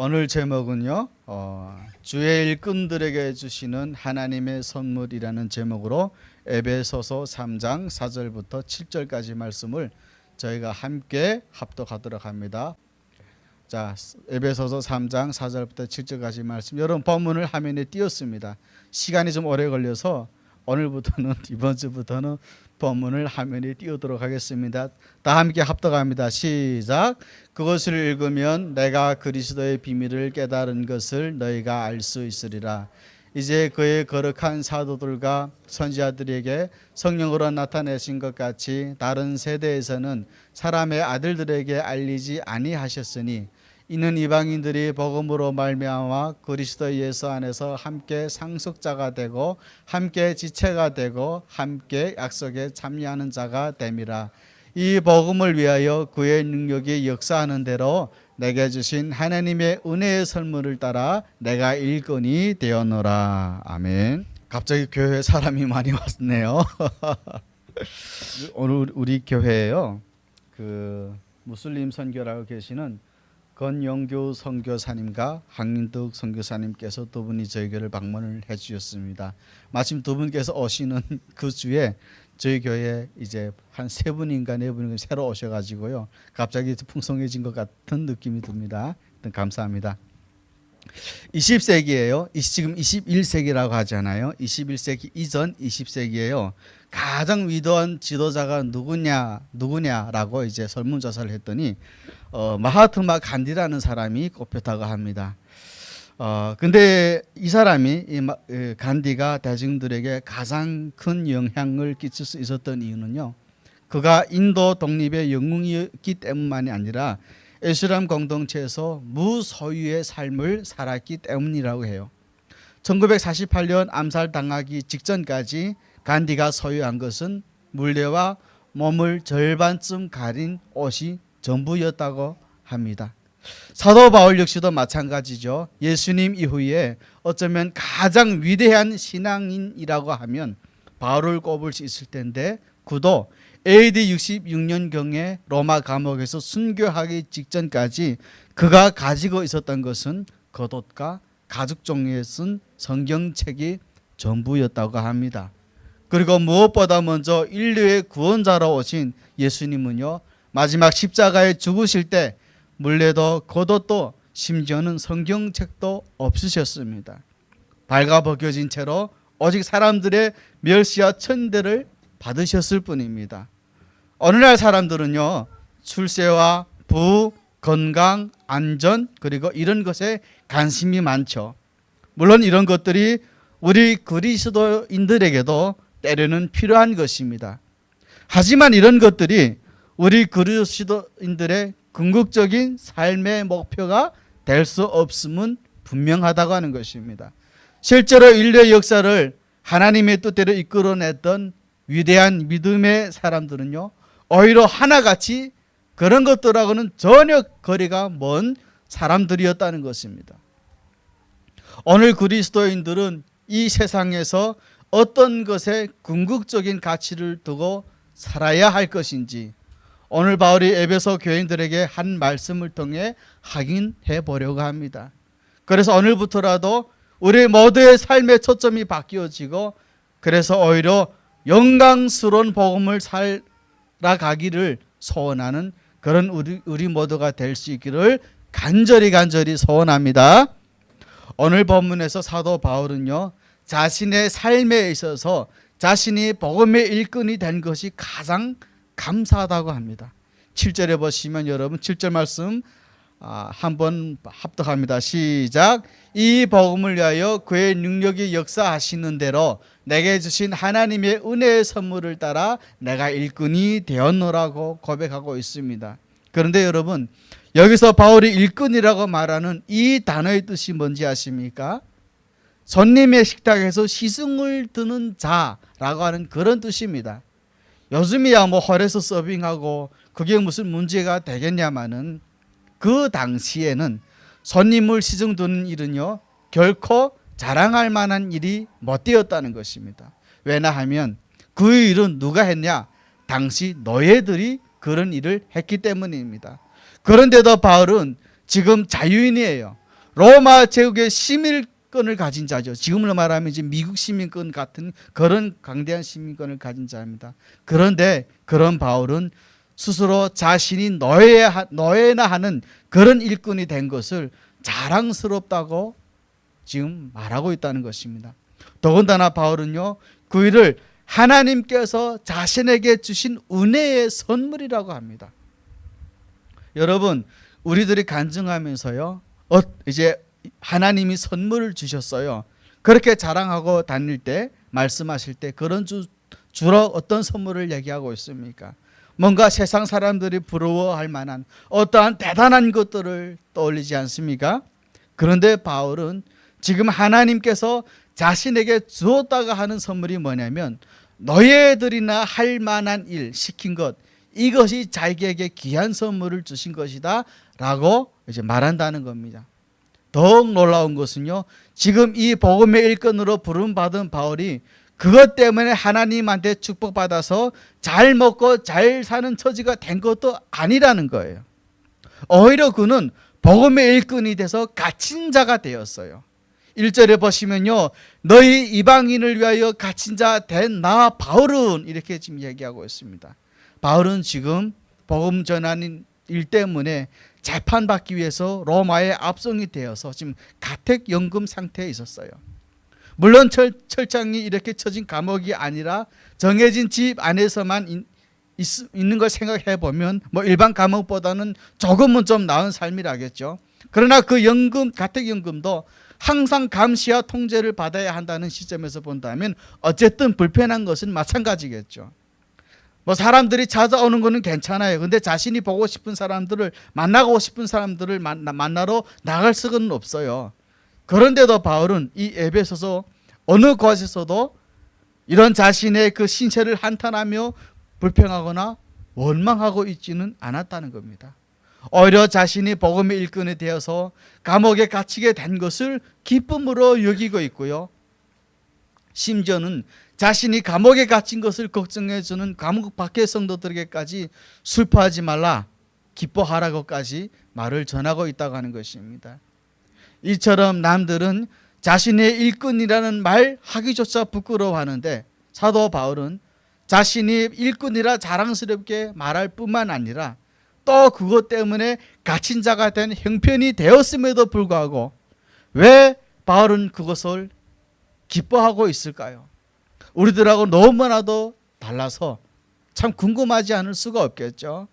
오늘 제목은요, 주의 일꾼들에게 주시는 하나님의 선물이라는 제목으로 에베소서 3장 4절부터 7절까지 말씀을 저희가 함께 합독하도록 합니다. 자, 에베소서 3장 4절부터 7절까지 말씀, 여러분 본문을 화면에 띄웠습니다. 시간이 좀 오래 걸려서 오늘부터는 이번 주부터는 본문을 화면에 띄우도록 하겠습니다. 다 함께 합독합니다. 시작. 그것을 읽으면 내가 그리스도의 비밀을 깨달은 것을 너희가 알 수 있으리라. 이제 그의 거룩한 사도들과 선지자들에게 성령으로 나타내신 것 같이 다른 세대에서는 사람의 아들들에게 알리지 아니하셨으니 이는 이방인들이 복음으로 말미암아 그리스도 예수 안에서 함께 상속자가 되고 함께 지체가 되고 함께 약속에 참여하는 자가 됨이라. 이 복음을 위하여 그의 능력이 역사하는 대로 내게 주신 하나님의 은혜의 선물을 따라 내가 일꾼이 되었노라. 아멘. 갑자기 교회에 사람이 많이 왔네요. 오늘 우리 교회에요, 그 무슬림 선교라고 계시는 건영교 선교사님과 황인득 선교사님께서 두 분이 저희 교회를 방문을 해주셨습니다. 마침 두 분께서 오시는 그 주에 저희 교회에 이제 한 세 분인가 네 분인가 새로 오셔가지고요, 갑자기 풍성해진 것 같은 느낌이 듭니다. 감사합니다. 20세기예요. 지금 21세기라고 하잖아요. 21세기 이전 20세기예요. 가장 위대한 지도자가 누구냐라고 이제 설문조사를 했더니 마하트마 간디라는 사람이 꼽혔다고 합니다. 근데 이 사람이 간디가 대중들에게 가장 큰 영향을 끼칠 수 있었던 이유는요, 그가 인도 독립의 영웅이었기 때문만이 아니라 이슬람 공동체에서 무소유의 삶을 살았기 때문이라고 해요. 1948년 암살당하기 직전까지 간디가 소유한 것은 물레와 몸을 절반쯤 가린 옷이 전부였다고 합니다. 사도 바울 역시도 마찬가지죠. 예수님 이후에 어쩌면 가장 위대한 신앙인이라고 하면 바울을 꼽을 수 있을 텐데, 그도 AD 66년경에 로마 감옥에서 순교하기 직전까지 그가 가지고 있었던 것은 겉옷과 가죽 종이에 쓴 성경책이 전부였다고 합니다. 그리고 무엇보다 먼저 인류의 구원자로 오신 예수님은요, 마지막 십자가에 죽으실 때 물레도 겉옷도 심지어는 성경책도 없으셨습니다. 발가벗겨진 채로 오직 사람들의 멸시와 천대를 받으셨을 뿐입니다. 오늘날 사람들은요, 출세와 부, 건강, 안전, 그리고 이런 것에 관심이 많죠. 물론 이런 것들이 우리 그리스도인들에게도 때로는 필요한 것입니다. 하지만 이런 것들이 우리 그리스도인들의 궁극적인 삶의 목표가 될 수 없음은 분명하다고 하는 것입니다. 실제로 인류의 역사를 하나님의 뜻대로 이끌어냈던 위대한 믿음의 사람들은요, 오히려 하나같이 그런 것들하고는 전혀 거리가 먼 사람들이었다는 것입니다. 오늘 그리스도인들은 이 세상에서 어떤 것에 궁극적인 가치를 두고 살아야 할 것인지 오늘 바울이 에베소 교인들에게 한 말씀을 통해 확인해 보려고 합니다. 그래서 오늘부터라도 우리 모두의 삶의 초점이 바뀌어지고, 그래서 오히려 영광스러운 복음을 살아가기를 소원하는 그런 우리 모두가 될 수 있기를 간절히 소원합니다. 오늘 본문에서 사도 바울은요, 자신의 삶에 있어서 자신이 복음의 일꾼이 된 것이 가장 감사하다고 합니다. 7절에 보시면 여러분 7절 말씀 한번 합독합니다. 시작. 이 복음을 위하여 그의 능력이 역사하시는 대로 내게 주신 하나님의 은혜의 선물을 따라 내가 일꾼이 되었노라고 고백하고 있습니다. 그런데 여러분, 여기서 바울이 일꾼이라고 말하는 이 단어의 뜻이 뭔지 아십니까? 손님의 식탁에서 시승을 드는 자라고 하는 그런 뜻입니다. 요즘이야 뭐 홀에서 서빙하고 그게 무슨 문제가 되겠냐마는, 그 당시에는 손님을 시중 두는 일은요, 결코 자랑할 만한 일이 못 되었다는 것입니다. 왜냐하면 그 일은 누가 했냐? 당시 노예들이 그런 일을 했기 때문입니다. 그런데도 바울은 지금 자유인이에요. 로마 제국의 시민권을 가진 자죠. 지금으로 말하면 이제 미국 시민권 같은 그런 강대한 시민권을 가진 자입니다. 그런데 그런 바울은 스스로 자신이 노예나 하는 그런 일꾼이 된 것을 자랑스럽다고 지금 말하고 있다는 것입니다. 더군다나 바울은요, 그 일을 하나님께서 자신에게 주신 은혜의 선물이라고 합니다. 여러분, 우리들이 간증하면서요, 이제 하나님이 선물을 주셨어요. 그렇게 자랑하고 다닐 때, 말씀하실 때 그런 주로 어떤 선물을 얘기하고 있습니까? 뭔가 세상 사람들이 부러워할 만한 어떠한 대단한 것들을 떠올리지 않습니까? 그런데 바울은 지금 하나님께서 자신에게 주었다가 하는 선물이 뭐냐면 너희들이나 할 만한 일 시킨 것, 이것이 자기에게 귀한 선물을 주신 것이다 라고 이제 말한다는 겁니다. 더욱 놀라운 것은요, 지금 이 복음의 일꾼으로 부름받은 바울이 그것 때문에 하나님한테 축복받아서 잘 먹고 잘 사는 처지가 된 것도 아니라는 거예요. 오히려 그는 복음의 일꾼이 돼서 갇힌 자가 되었어요. 1절에 보시면요, 너희 이방인을 위하여 갇힌 자 된 나 바울은, 이렇게 지금 얘기하고 있습니다. 바울은 지금 복음 전하는 일 때문에 재판받기 위해서 로마의 압송이 되어서 지금 가택연금 상태에 있었어요. 물론 철장이 이렇게 쳐진 감옥이 아니라 정해진 집 안에서만 있는 걸 생각해 보면 뭐 일반 감옥보다는 조금은 좀 나은 삶이라겠죠. 그러나 그 가택연금도 항상 감시와 통제를 받아야 한다는 시점에서 본다면 어쨌든 불편한 것은 마찬가지겠죠. 뭐 사람들이 찾아오는 거는 괜찮아요. 근데 자신이 보고 싶은 사람들을, 만나고 싶은 사람들을 만나러 나갈 수는 없어요. 그런데도 바울은 이 에베소서 어느 곳에서도 이런 자신의 그 신체를 한탄하며 불평하거나 원망하고 있지는 않았다는 겁니다. 오히려 자신이 복음의 일꾼이 되어서 감옥에 갇히게 된 것을 기쁨으로 여기고 있고요. 심지어는 자신이 감옥에 갇힌 것을 걱정해주는 감옥 밖의 성도들에게까지 슬퍼하지 말라, 기뻐하라고까지 말을 전하고 있다고 하는 것입니다. 이처럼 남들은 자신의 일꾼이라는 말 하기조차 부끄러워하는데 사도 바울은 자신이 일꾼이라 자랑스럽게 말할 뿐만 아니라 또 그것 때문에 갇힌 자가 된 형편이 되었음에도 불구하고 왜 바울은 그것을 기뻐하고 있을까요? 우리들하고 너무나도 달라서 참 궁금하지 않을 수가 없겠죠.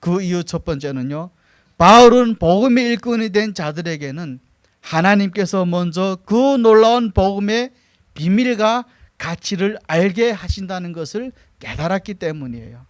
그 이유 첫 번째는요, 바울은 복음의 일꾼이 된 자들에게는 하나님께서 먼저 그 놀라운 복음의 비밀과 가치를 알게 하신다는 것을 깨달았기 때문이에요.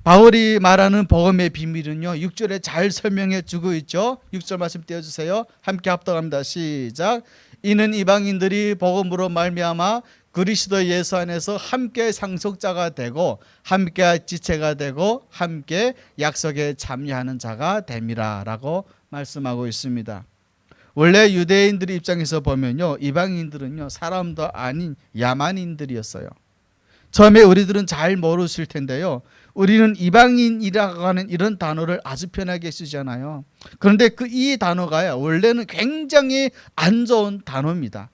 바울이 말하는 복음의 비밀은요, 6절에 잘 설명해 주고 있죠. 6절 말씀 띄워주세요. 함께 합독합니다. 시작. 이는 이방인들이 복음으로 말미암아 그리스도 예수 안에서 함께 상속자가 되고 함께 지체가 되고 함께 약속에 참여하는 자가 됨이라 라고 말씀하고 있습니다. 원래 유대인들 입장에서 보면요, 이방인들은요 사람도 아닌 야만인들이었어요. 처음에 우리들은 잘 모르실 텐데요, 우리는 이방인이라고 하는 이런 단어를 아주 편하게 쓰잖아요. 그런데 이 단어가 원래는 굉장히 안 좋은 단어입니다.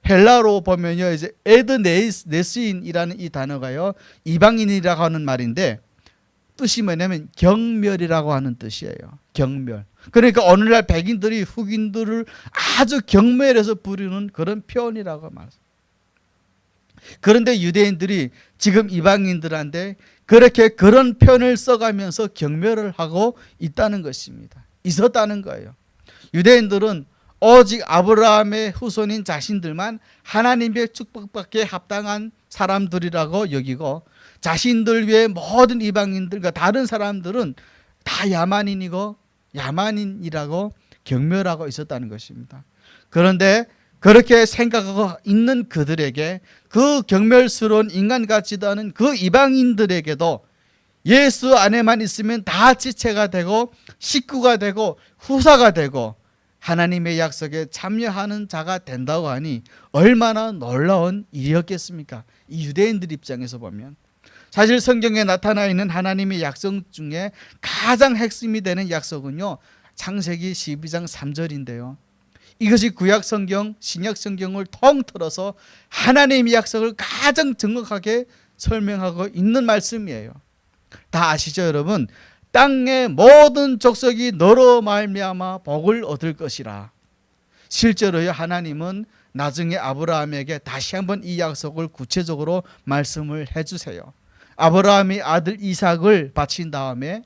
헬라로 보면요, 이제 에드네스인이라는 이 단어가요, 이방인이라고 하는 말인데 뜻이 뭐냐면 경멸이라고 하는 뜻이에요. 경멸. 그러니까 오늘날 백인들이 흑인들을 아주 경멸해서 부르는 그런 표현이라고 말합니다. 그런데 유대인들이 지금 이방인들한테 그렇게 그런 표현을 써가면서 경멸을 하고 있다는 것입니다. 있었다는 거예요. 유대인들은 오직 아브라함의 후손인 자신들만 하나님의 축복받기에 합당한 사람들이라고 여기고 자신들 외에 모든 이방인들과 다른 사람들은 다 야만인이라고 경멸하고 있었다는 것입니다. 그런데 그렇게 생각하고 있는 그들에게, 그 경멸스러운 인간 같지도 않은 그 이방인들에게도 예수 안에만 있으면 다 지체가 되고 식구가 되고 후사가 되고 하나님의 약속에 참여하는 자가 된다고 하니 얼마나 놀라운 일이었겠습니까? 이 유대인들 입장에서 보면 사실 성경에 나타나 있는 하나님의 약속 중에 가장 핵심이 되는 약속은요, 창세기 12장 3절인데요. 이것이 구약 성경, 신약 성경을 통틀어서 하나님의 약속을 가장 정확하게 설명하고 있는 말씀이에요. 다 아시죠, 여러분? 땅의 모든 족속이 너로 말미암아 복을 얻을 것이라. 실제로요, 하나님은 나중에 아브라함에게 다시 한번 이 약속을 구체적으로 말씀을 해주세요. 아브라함이 아들 이삭을 바친 다음에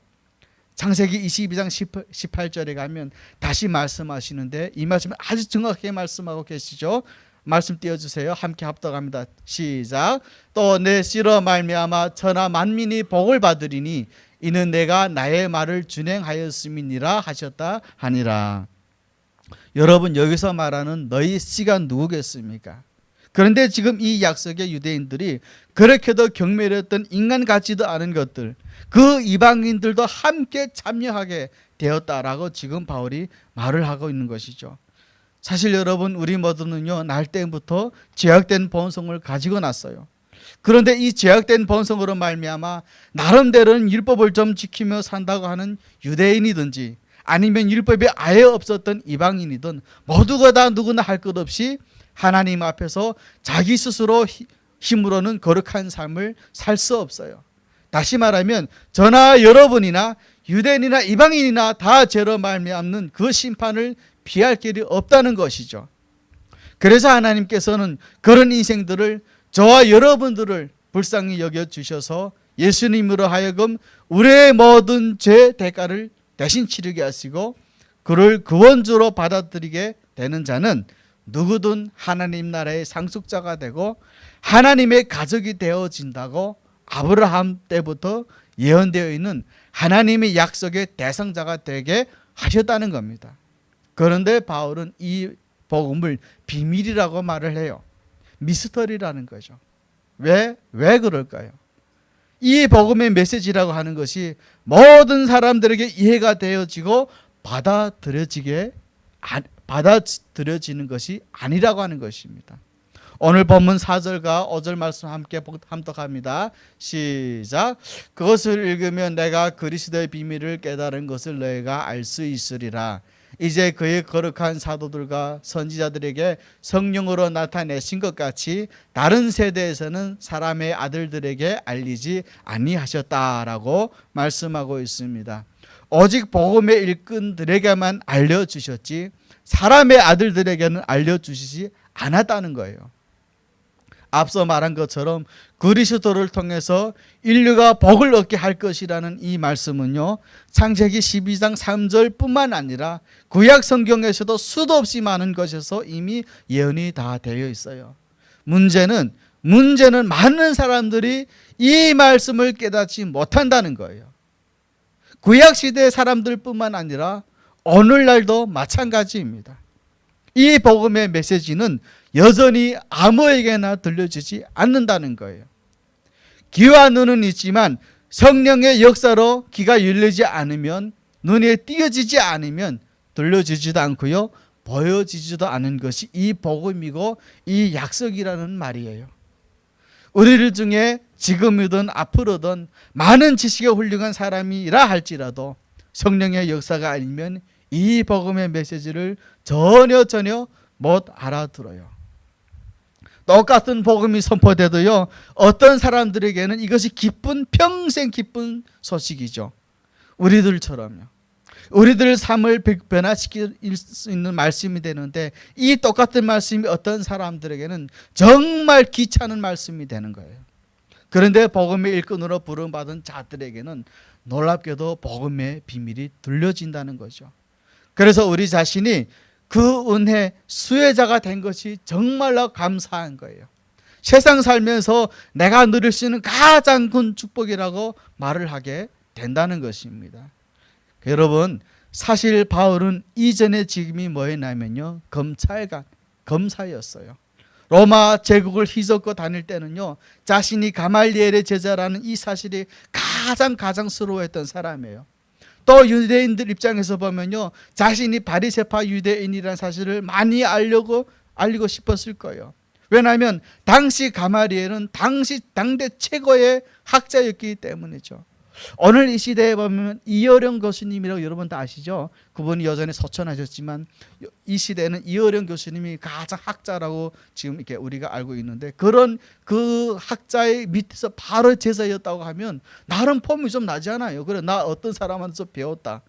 창세기 22장 18절에 가면 다시 말씀하시는데 이 말씀을 아주 정확하게 말씀하고 계시죠. 말씀 띄워주세요. 함께 합독합니다. 시작. 또 내 씨로 말미암아 천하 만민이 복을 받으리니 이는 내가 나의 말을 준행하였음이니라 하셨다 하니라. 여러분, 여기서 말하는 너희 씨가 누구겠습니까? 그런데 지금 이 약속의 유대인들이 그렇게도 경멸했던 인간 같지도 않은 것들, 그 이방인들도 함께 참여하게 되었다라고 지금 바울이 말을 하고 있는 것이죠. 사실 여러분, 우리 모두는요, 날 때부터 죄악된 본성을 가지고 났어요. 그런데 이 죄악된 본성으로 말미암아 나름대로는 율법을 좀 지키며 산다고 하는 유대인이든지 아니면 율법이 아예 없었던 이방인이든 모두가 다 누구나 할 것 없이 하나님 앞에서 자기 스스로 힘으로는 거룩한 삶을 살 수 없어요. 다시 말하면 저나 여러분이나 유대인이나 이방인이나 다 죄로 말미암는 그 심판을 피할 길이 없다는 것이죠. 그래서 하나님께서는 그런 인생들을, 저와 여러분들을 불쌍히 여겨주셔서 예수님으로 하여금 우리의 모든 죄 대가를 대신 치르게 하시고 그를 구원주로 받아들이게 되는 자는 누구든 하나님 나라의 상속자가 되고 하나님의 가족이 되어진다고 아브라함 때부터 예언되어 있는 하나님의 약속의 대상자가 되게 하셨다는 겁니다. 그런데 바울은 이 복음을 비밀이라고 말을 해요. 미스터리라는 거죠. 왜 그럴까요? 이 복음의 메시지라고 하는 것이 모든 사람들에게 이해가 되어지고 받아들여지는 것이 아니라고 하는 것입니다. 오늘 본문 4절과 5절 말씀 함께 함독합니다. 시작. 그것을 읽으면 내가 그리스도의 비밀을 깨달은 것을 너희가 알 수 있으리라. 이제 그의 거룩한 사도들과 선지자들에게 성령으로 나타내신 것 같이 다른 세대에서는 사람의 아들들에게 알리지 아니하셨다라고 말씀하고 있습니다. 오직 복음의 일꾼들에게만 알려주셨지 사람의 아들들에게는 알려주시지 않았다는 거예요. 앞서 말한 것처럼 그리스도를 통해서 인류가 복을 얻게 할 것이라는 이 말씀은요, 창세기 12장 3절 뿐만 아니라 구약 성경에서도 수도 없이 많은 것에서 이미 예언이 다 되어 있어요. 문제는 많은 사람들이 이 말씀을 깨닫지 못한다는 거예요. 구약 시대의 사람들뿐만 아니라 오늘날도 마찬가지입니다. 이 복음의 메시지는 여전히 아무에게나 들려지지 않는다는 거예요. 귀와 눈은 있지만 성령의 역사로 귀가 열리지 않으면, 눈에 띄어지지 않으면 들려지지도 않고요, 보여지지도 않은 것이 이 복음이고 이 약속이라는 말이에요. 우리들 중에 지금이든 앞으로든 많은 지식에 훌륭한 사람이라 할지라도 성령의 역사가 아니면 이 복음의 메시지를 전혀 못 알아들어요. 똑같은 복음이 선포돼도요, 어떤 사람들에게는 이것이 평생 기쁜 소식이죠. 우리들처럼요. 우리들 삶을 변화시킬 수 있는 말씀이 되는데 이 똑같은 말씀이 어떤 사람들에게는 정말 귀찮은 말씀이 되는 거예요. 그런데 복음의 일꾼으로 부름받은 자들에게는 놀랍게도 복음의 비밀이 들려진다는 거죠. 그래서 우리 자신이 그 은혜 수혜자가 된 것이 정말로 감사한 거예요. 세상 살면서 내가 누릴 수 있는 가장 큰 축복이라고 말을 하게 된다는 것입니다. 여러분, 사실 바울은 이전에 직임이 뭐였냐면요, 검사였어요. 로마 제국을 휘젓고 다닐 때는요, 자신이 가말리엘의 제자라는 이 사실이 가장 가장스러워했던 사람이에요. 또 유대인들 입장에서 보면요, 자신이 바리새파 유대인이라는 사실을 많이 알리고 싶었을 거예요. 왜냐하면 당시 가말리엘은 당대 최고의 학자였기 때문이죠. 오늘 이 시대에 보면 이어령 교수님이라고 여러분 다 아시죠? 그분이 여전히 서천하셨지만 이 시대에는 이어령 교수님이 가장 학자라고 지금 이렇게 우리가 알고 있는데, 그런 그 학자의 밑에서 바로 제자였다고 하면 나름 폼이 좀 나지 않아요? 그래, 나 어떤 사람한테서 배웠다.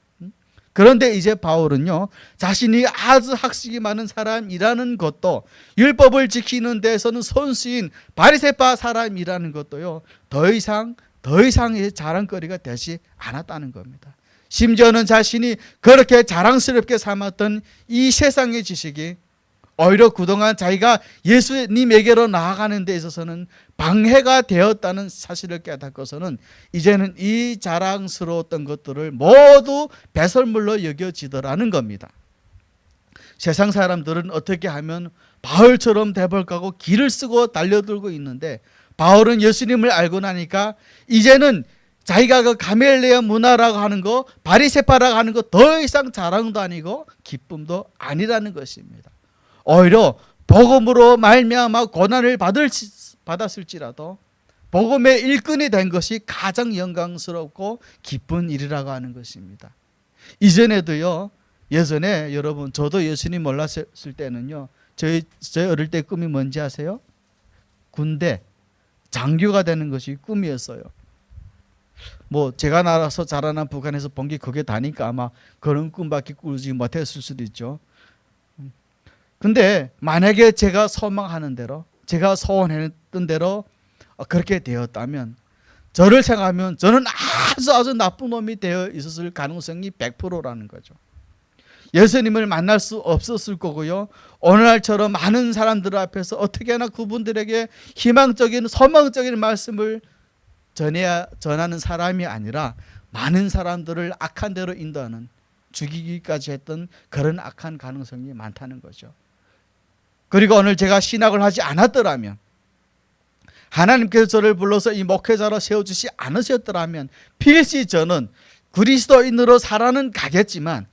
그런데 이제 바울은요, 자신이 아주 학식이 많은 사람이라는 것도, 율법을 지키는 데서는 선수인 바리새파 사람이라는 것도요, 더 이상의 자랑거리가 되지 않았다는 겁니다. 심지어는 자신이 그렇게 자랑스럽게 삼았던 이 세상의 지식이 오히려 그동안 자기가 예수님에게로 나아가는 데 있어서는 방해가 되었다는 사실을 깨닫고서는 이제는 이 자랑스러웠던 것들을 모두 배설물로 여겨지더라는 겁니다. 세상 사람들은 어떻게 하면 바울처럼 돼볼까 하고 길을 쓰고 달려들고 있는데, 바울은 예수님을 알고 나니까 이제는 자기가 그 가멜레아 문화라고 하는 거, 바리새파라고 하는 거 더 이상 자랑도 아니고 기쁨도 아니라는 것입니다. 오히려 복음으로 말미암아 고난을 받았을지라도 복음의 일꾼이 된 것이 가장 영광스럽고 기쁜 일이라고 하는 것입니다. 이전에도요, 예전에 여러분, 저도 예수님 몰랐을 때는요, 저희 어릴 때 꿈이 뭔지 아세요? 군대 장교가 되는 것이 꿈이었어요. 뭐 제가 나라서 자라난 북한에서 본 게 그게 다니까 아마 그런 꿈밖에 꾸지 못했을 수도 있죠. 근데 만약에 제가 소망하는 대로, 제가 소원했던 대로 그렇게 되었다면, 저를 생각하면 저는 아주 나쁜 놈이 되어 있었을 가능성이 100%라는 거죠. 예수님을 만날 수 없었을 거고요, 오늘날처럼 많은 사람들 앞에서 어떻게 하나 그분들에게 희망적인 소망적인 말씀을 전하는 사람이 아니라 많은 사람들을 악한 대로 인도하는, 죽이기까지 했던 그런 악한 가능성이 많다는 거죠. 그리고 오늘 제가 신학을 하지 않았더라면, 하나님께서 저를 불러서 이 목회자로 세워주시 않으셨더라면 필시 저는 그리스도인으로 살아는 가겠지만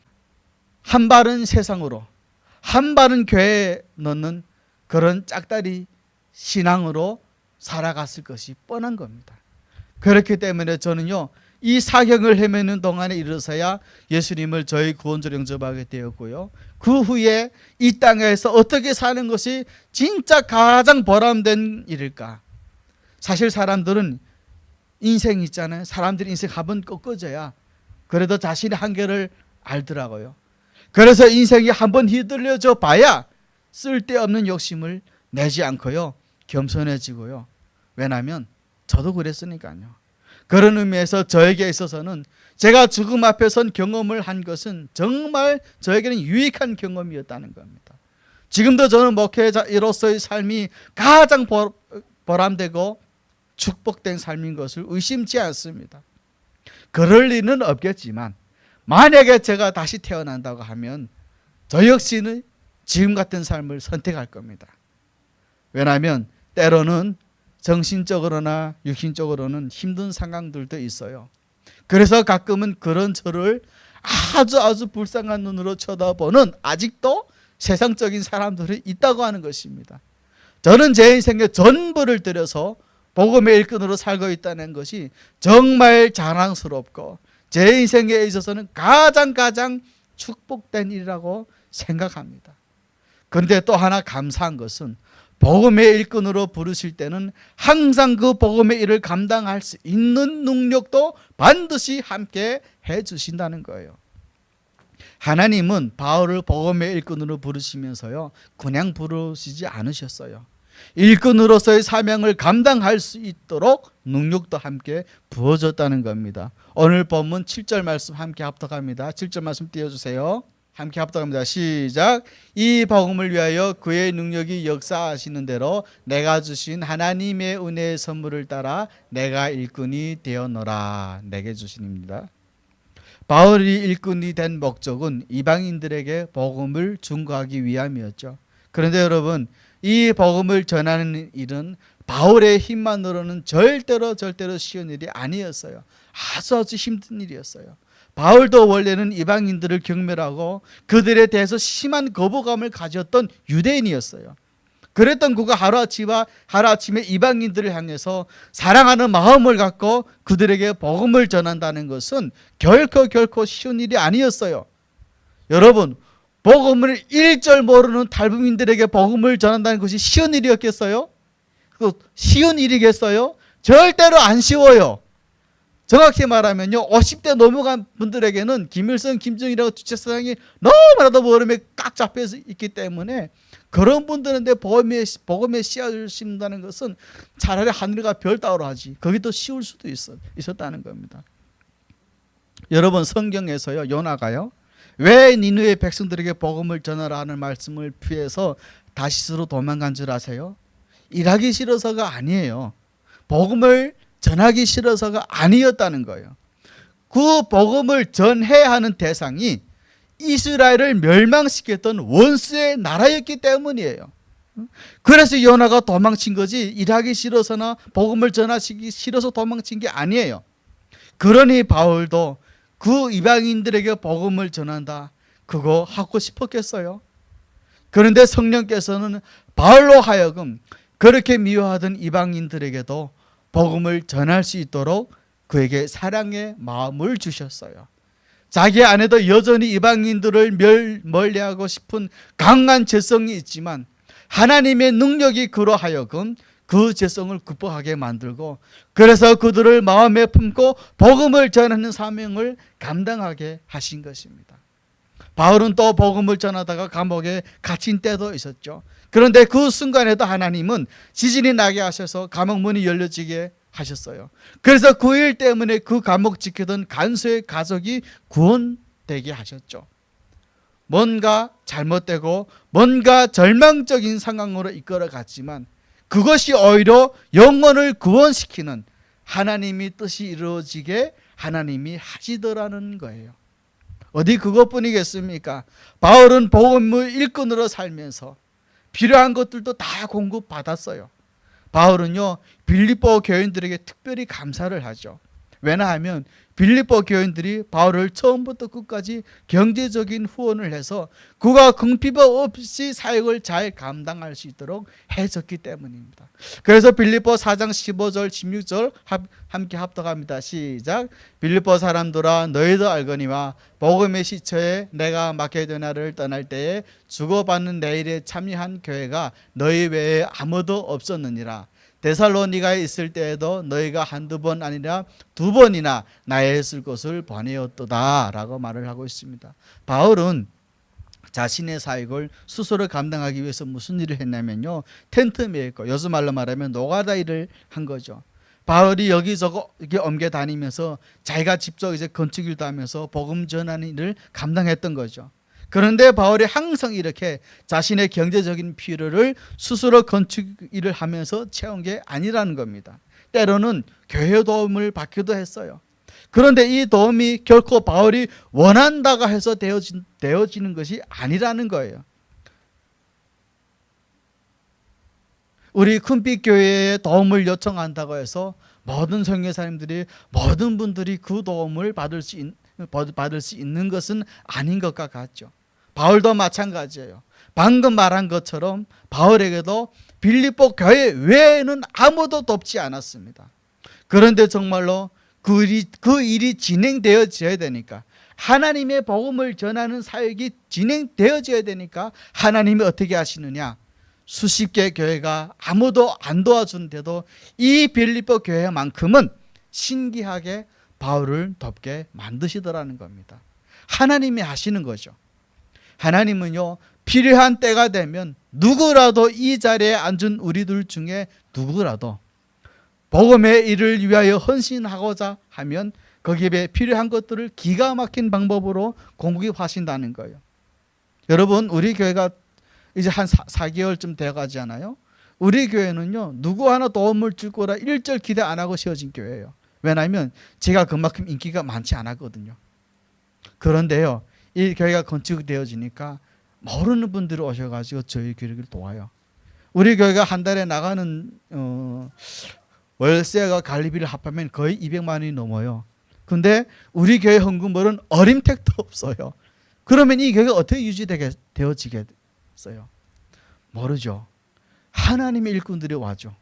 한 발은 세상으로, 한 발은 교회에 넣는 그런 짝다리 신앙으로 살아갔을 것이 뻔한 겁니다. 그렇기 때문에 저는요, 이 사경을 헤매는 동안에 이르러서야 예수님을 저희 구원자로 영접하게 되었고요, 그 후에 이 땅에서 어떻게 사는 것이 진짜 가장 보람된 일일까? 사실 사람들은 인생이 있잖아요. 사람들이 인생 한번 꺾어져야 그래도 자신의 한계를 알더라고요. 그래서 인생이 한번 휘둘려져 봐야 쓸데없는 욕심을 내지 않고요, 겸손해지고요. 왜냐하면 저도 그랬으니까요. 그런 의미에서 저에게 있어서는 제가 죽음 앞에 선 경험을 한 것은 정말 저에게는 유익한 경험이었다는 겁니다. 지금도 저는 목회자로서의 삶이 가장 보람되고 축복된 삶인 것을 의심치 않습니다. 그럴 리는 없겠지만 만약에 제가 다시 태어난다고 하면 저 역시는 지금 같은 삶을 선택할 겁니다. 왜냐하면 때로는 정신적으로나 육신적으로는 힘든 상황들도 있어요. 그래서 가끔은 그런 저를 아주 불쌍한 눈으로 쳐다보는 아직도 세상적인 사람들이 있다고 하는 것입니다. 저는 제 인생의 전부를 들여서 복음의 일꾼으로 살고 있다는 것이 정말 자랑스럽고 제 인생에 있어서는 가장 축복된 일이라고 생각합니다. 그런데 또 하나 감사한 것은 복음의 일꾼으로 부르실 때는 항상 그 복음의 일을 감당할 수 있는 능력도 반드시 함께 해주신다는 거예요. 하나님은 바울을 복음의 일꾼으로 부르시면서요, 그냥 부르시지 않으셨어요. 일꾼으로서의 사명을 감당할 수 있도록 능력도 함께 부어줬다는 겁니다. 오늘 본문 7절 말씀 함께 합독합니다. 7절 말씀 띄워주세요. 함께 합독합니다. 시작. 이 복음을 위하여 그의 능력이 역사하시는 대로 내가 주신 하나님의 은혜의 선물을 따라 내가 일꾼이 되었노라. 내게 주신입니다. 바울이 일꾼이 된 목적은 이방인들에게 복음을 증거하기 위함이었죠. 그런데 여러분, 이 복음을 전하는 일은 바울의 힘만으로는 절대로 쉬운 일이 아니었어요. 아주 힘든 일이었어요. 바울도 원래는 이방인들을 경멸하고 그들에 대해서 심한 거부감을 가졌던 유대인이었어요. 그랬던 그가 하루아침에 이방인들을 향해서 사랑하는 마음을 갖고 그들에게 복음을 전한다는 것은 결코 쉬운 일이 아니었어요. 여러분, 복음을 1절 모르는 탈북민들에게 복음을 전한다는 것이 쉬운 일이었겠어요? 쉬운 일이겠어요? 절대로 안 쉬워요. 정확히 말하면요, 50대 넘어간 분들에게는 김일성, 김정일이라고 주체사상이 너무나도 모름에 꽉 잡혀 있기 때문에 그런 분들한테 복음의 씨앗을 심는다는 것은 차라리 하늘과 별 따오로 하지, 거기 더 쉬울 수도 있었다는 겁니다. 여러분, 성경에서요, 요나가요, 왜 니느웨 백성들에게 복음을 전하라 하는 말씀을 피해서 다시스로 도망간 줄 아세요? 일하기 싫어서가 아니에요. 복음을 전하기 싫어서가 아니었다는 거예요. 그 복음을 전해야 하는 대상이 이스라엘을 멸망시켰던 원수의 나라였기 때문이에요. 그래서 요나가 도망친 거지, 일하기 싫어서나 복음을 전하시기 싫어서 도망친 게 아니에요. 그러니 바울도 그 이방인들에게 복음을 전한다, 그거 하고 싶었겠어요? 그런데 성령께서는 바울로 하여금 그렇게 미워하던 이방인들에게도 복음을 전할 수 있도록 그에게 사랑의 마음을 주셨어요. 자기 안에도 여전히 이방인들을 멀리하고 싶은 강한 죄성이 있지만 하나님의 능력이 그로 하여금 그 죄성을 극복하게 만들고, 그래서 그들을 마음에 품고 복음을 전하는 사명을 감당하게 하신 것입니다. 바울은 또 복음을 전하다가 감옥에 갇힌 때도 있었죠. 그런데 그 순간에도 하나님은 지진이 나게 하셔서 감옥 문이 열려지게 하셨어요. 그래서 그 일 때문에 그 감옥 지키던 간수의 가족이 구원되게 하셨죠. 뭔가 잘못되고 뭔가 절망적인 상황으로 이끌어갔지만 그것이 오히려 영혼을 구원시키는 하나님의 뜻이 이루어지게 하나님이 하시더라는 거예요. 어디 그것뿐이겠습니까? 바울은 복음의 일꾼으로 살면서 필요한 것들도 다 공급받았어요. 바울은요, 빌립보 교인들에게 특별히 감사를 하죠. 왜냐하면 빌립보 교인들이 바울을 처음부터 끝까지 경제적인 후원을 해서 그가 궁핍 없이 사역을 잘 감당할 수 있도록 해줬기 때문입니다. 그래서 빌립보 4장 15절 16절 함께 합독합니다. 시작. 빌립보 사람들아, 너희도 알거니와 복음의 시초에 내가 마케도냐를 떠날 때에 주고받는 내 일에 참여한 교회가 너희 외에 아무도 없었느니라. 데살로니가에 있을 때에도 너희가 한두 번 아니라 두 번이나 나의 있을 곳을 보내었도다 라고 말을 하고 있습니다. 바울은 자신의 사역을 스스로 감당하기 위해서 무슨 일을 했냐면요, 텐트 메이커, 요즘 말로 말하면 노가다 일을 한 거죠. 바울이 여기저기 옮겨 다니면서 자기가 직접 이제 건축 일도 하면서 복음 전하는 일을 감당했던 거죠. 그런데 바울이 항상 이렇게 자신의 경제적인 필요를 스스로 건축 일을 하면서 채운 게 아니라는 겁니다. 때로는 교회 도움을 받기도 했어요. 그런데 이 도움이 결코 바울이 원한다고 해서 되어지는 것이 아니라는 거예요. 우리 큰빛 교회에 도움을 요청한다고 해서 모든 선교사님들이, 모든 분들이 그 도움을 받을 수 있는 것은 아닌 것과 같죠. 바울도 마찬가지예요. 방금 말한 것처럼 바울에게도 빌립보 교회 외에는 아무도 돕지 않았습니다. 그런데 정말로 그 일이 진행되어져야 되니까, 하나님의 복음을 전하는 사역이 진행되어져야 되니까 하나님이 어떻게 하시느냐, 수십 개 교회가 아무도 안 도와준데도 이 빌립보 교회만큼은 신기하게 바울을 돕게 만드시더라는 겁니다. 하나님이 하시는 거죠. 하나님은요, 필요한 때가 되면 누구라도, 이 자리에 앉은 우리들 중에 누구라도 복음의 일을 위하여 헌신하고자 하면 거기에 필요한 것들을 기가 막힌 방법으로 공급하신다는 거예요. 여러분, 우리 교회가 이제 한 4개월쯤 돼가지 않아요? 우리 교회는요, 누구 하나 도움을 줄 거라 일절 기대 안 하고 세워진 교회예요. 왜냐하면 제가 그만큼 인기가 많지 않았거든요. 그런데요, 이 교회가 건축되어지니까 모르는 분들이 오셔가지고 저희 교회를 도와요. 우리 교회가 한 달에 나가는 월세가 관리비를 합하면 거의 200만 원이 넘어요. 근데 우리 교회 헌금벌은 어림택도 없어요. 그러면 이 교회가 어떻게 유지되어지겠어요? 모르죠. 하나님의 일꾼들이 와죠.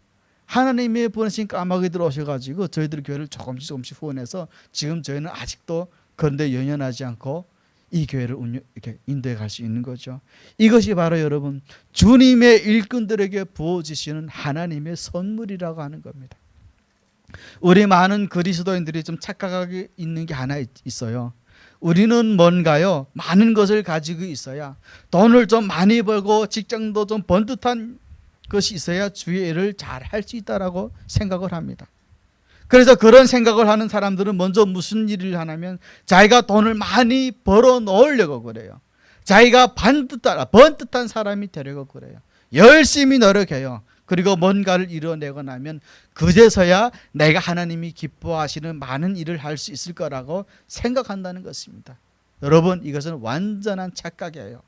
하나님의 보내신 까마귀 들어오셔가지고 저희들 교회를 조금씩 후원해서 지금 저희는 아직도 그런데 연연하지 않고 이 교회를 이렇게 인도해 갈 수 있는 거죠. 이것이 바로 여러분 주님의 일꾼들에게 부어주시는 하나님의 선물이라고 하는 겁니다. 우리 많은 그리스도인들이 좀 착각하고 있는 게 하나 있어요. 우리는 뭔가요? 많은 것을 가지고 있어야, 돈을 좀 많이 벌고 직장도 좀 번듯한 것이 있어야 주의 일을 잘 할 수 있다라고 생각을 합니다. 그래서 그런 생각을 하는 사람들은 먼저 무슨 일을 하냐면 자기가 돈을 많이 벌어 놓으려고 그래요. 자기가 번듯한 사람이 되려고 그래요. 열심히 노력해요. 그리고 뭔가를 이뤄내고 나면 그제서야 내가 하나님이 기뻐하시는 많은 일을 할 수 있을 거라고 생각한다는 것입니다. 여러분, 이것은 완전한 착각이에요.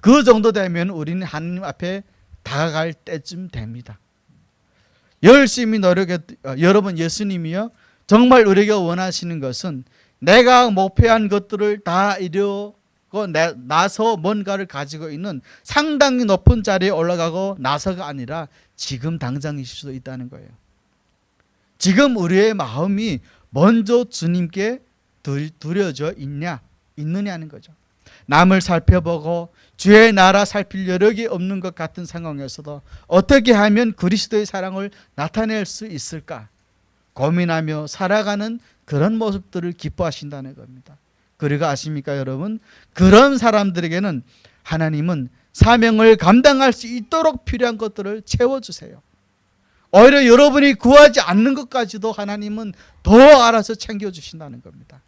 그 정도 되면 우리는 하나님 앞에 다가갈 때쯤 됩니다. 열심히 여러분, 예수님이요 정말 우리에게 원하시는 것은 내가 목표한 것들을 다 이루고 나서 뭔가를 가지고 있는 상당히 높은 자리에 올라가고 나서가 아니라 지금 당장일 수도 있다는 거예요. 지금 우리의 마음이 먼저 주님께 두려져 있느냐는 거죠. 남을 살펴보고 주의 나라 살필 여력이 없는 것 같은 상황에서도 어떻게 하면 그리스도의 사랑을 나타낼 수 있을까 고민하며 살아가는 그런 모습들을 기뻐하신다는 겁니다. 그리고 아십니까 여러분? 그런 사람들에게는 하나님은 사명을 감당할 수 있도록 필요한 것들을 채워주세요. 오히려 여러분이 구하지 않는 것까지도 하나님은 더 알아서 챙겨주신다는 겁니다.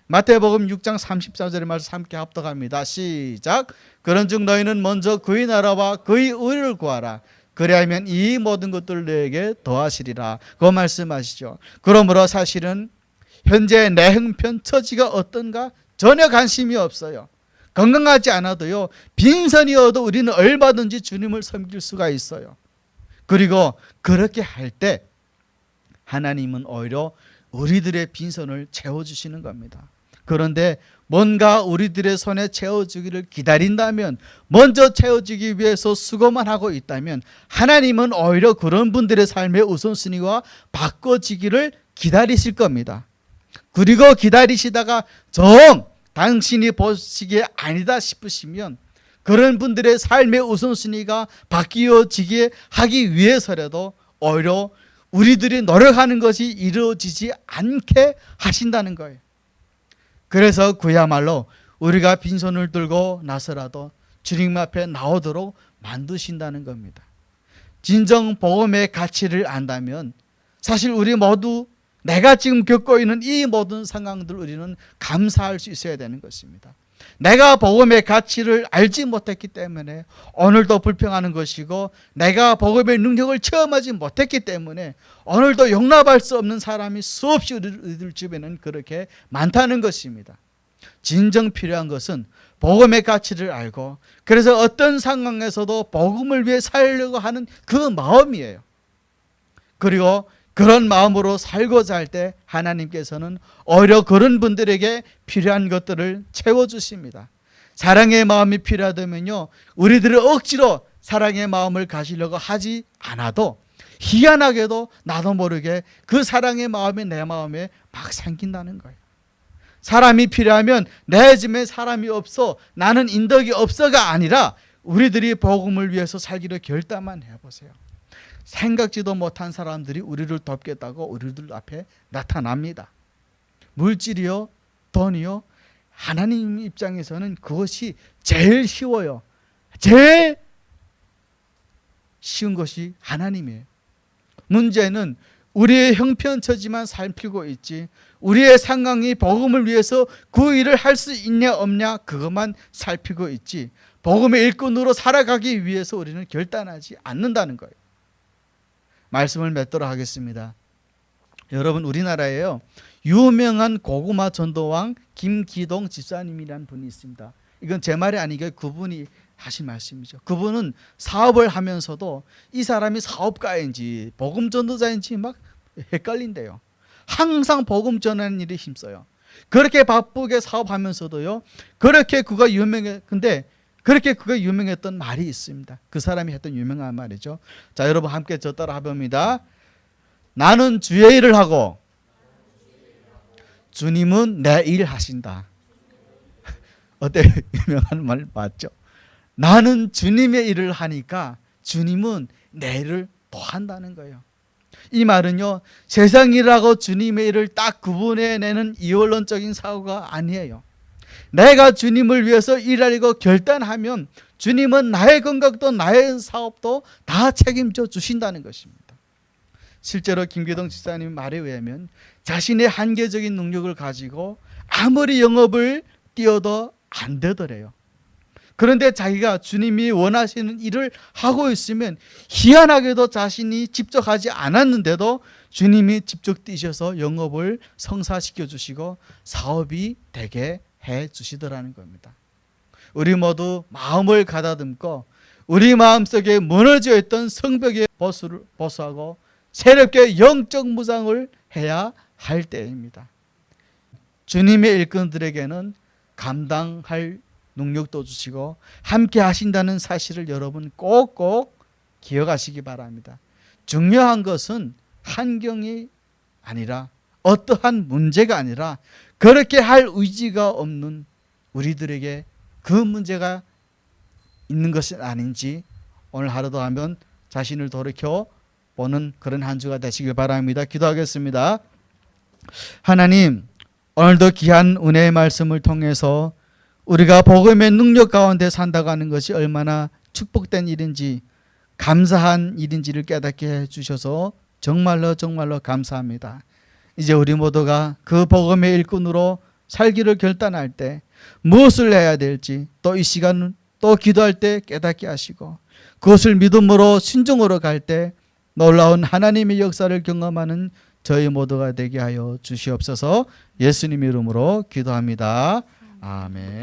마태복음 6장 34절의 말씀 함께 합독합니다. 시작. 그런즉 너희는 먼저 그의 나라와 그의 의를 구하라. 그리하면 이 모든 것들을 너에게 더하시리라. 그 말씀하시죠. 그러므로 사실은 현재 내 형편 처지가 어떤가 전혀 관심이 없어요. 건강하지 않아도요 빈선이어도 우리는 얼마든지 주님을 섬길 수가 있어요. 그리고 그렇게 할 때 하나님은 오히려 우리들의 빈선을 채워주시는 겁니다. 그런데 뭔가 우리들의 손에 채워주기를 기다린다면, 먼저 채워주기 위해서 수고만 하고 있다면 하나님은 오히려 그런 분들의 삶의 우선순위가 바꿔지기를 기다리실 겁니다. 그리고 기다리시다가 당신이 보시기에 아니다 싶으시면 그런 분들의 삶의 우선순위가 바뀌어지게 하기 위해서라도 오히려 우리들이 노력하는 것이 이루어지지 않게 하신다는 거예요. 그래서 그야말로 우리가 빈손을 들고 나서라도 주님 앞에 나오도록 만드신다는 겁니다. 진정 복음의 가치를 안다면 사실 우리 모두 내가 지금 겪고 있는 이 모든 상황들 우리는 감사할 수 있어야 되는 것입니다. 내가 복음의 가치를 알지 못했기 때문에 오늘도 불평하는 것이고, 내가 복음의 능력을 체험하지 못했기 때문에 오늘도 용납할 수 없는 사람이 수없이 우리들 주변에는 그렇게 많다는 것입니다. 진정 필요한 것은 복음의 가치를 알고, 그래서 어떤 상황에서도 복음을 위해 살려고 하는 그 마음이에요. 그리고 그런 마음으로 살고자 할 때 하나님께서는 오히려 그런 분들에게 필요한 것들을 채워주십니다. 사랑의 마음이 필요하다면요 우리들을 억지로 사랑의 마음을 가지려고 하지 않아도 희한하게도 나도 모르게 그 사랑의 마음이 내 마음에 막 생긴다는 거예요. 사람이 필요하면 내 집에 사람이 없어, 나는 인덕이 없어가 아니라 우리들이 복음을 위해서 살기로 결단만 해보세요. 생각지도 못한 사람들이 우리를 돕겠다고 우리들 앞에 나타납니다. 물질이요, 돈이요, 하나님 입장에서는 그것이 제일 쉬워요. 제일 쉬운 것이 하나님이에요. 문제는 우리의 형편처지만 살피고 있지, 우리의 상황이 복음을 위해서 그 일을 할 수 있냐 없냐 그것만 살피고 있지, 복음의 일꾼으로 살아가기 위해서 우리는 결단하지 않는다는 거예요. 말씀을 맺도록 하겠습니다. 여러분, 우리나라에요 유명한 고구마 전도왕 김기동 집사님이라는 분이 있습니다. 이건 제 말이 아니고 그분이 하신 말씀이죠. 그분은 사업을 하면서도 이 사람이 사업가인지 복음 전도자인지 막 헷갈린대요. 항상 복음 전하는 일에 힘써요. 그렇게 바쁘게 사업하면서도요 그렇게 그가 유명해. 근데 그렇게 그거 유명했던 말이 있습니다. 그 사람이 했던 유명한 말이죠. 자, 여러분 함께 저 따라 해봅니다. 나는 주의 일을 하고 주님은 내 일 하신다. 어때? 유명한 말 맞죠? 나는 주님의 일을 하니까 주님은 내 일을 또 한다는 거예요. 이 말은요, 세상 일하고 주님의 일을 딱 구분해내는 이원론적인 사고가 아니에요. 내가 주님을 위해서 일하려고 결단하면 주님은 나의 건강도 나의 사업도 다 책임져 주신다는 것입니다. 실제로 김기동 집사님 말에 의하면 자신의 한계적인 능력을 가지고 아무리 영업을 뛰어도 안 되더래요. 그런데 자기가 주님이 원하시는 일을 하고 있으면 희한하게도 자신이 직접 하지 않았는데도 주님이 직접 뛰셔서 영업을 성사시켜 주시고 사업이 되게 해 주시더라는 겁니다. 우리 모두 마음을 가다듬고 우리 마음속에 무너져 있던 성벽의 보수하고 새롭게 영적 무장을 해야 할 때입니다. 주님의 일꾼들에게는 감당할 능력도 주시고 함께 하신다는 사실을 여러분 꼭꼭 기억하시기 바랍니다. 중요한 것은 환경이 아니라 어떠한 문제가 아니라 그렇게 할 의지가 없는 우리들에게 그 문제가 있는 것은 아닌지 오늘 하루도 하면 자신을 돌이켜 보는 그런 한 주가 되시길 바랍니다. 기도하겠습니다. 하나님, 오늘도 귀한 은혜의 말씀을 통해서 우리가 복음의 능력 가운데 산다고 하는 것이 얼마나 축복된 일인지 감사한 일인지를 깨닫게 해주셔서 정말로 감사합니다. 이제 우리 모두가 그 복음의 일꾼으로 살기를 결단할 때 무엇을 해야 될지 또 이 시간 또 기도할 때 깨닫게 하시고 그것을 믿음으로 신중으로 갈 때 놀라운 하나님의 역사를 경험하는 저희 모두가 되게 하여 주시옵소서. 예수님 이름으로 기도합니다. 아멘.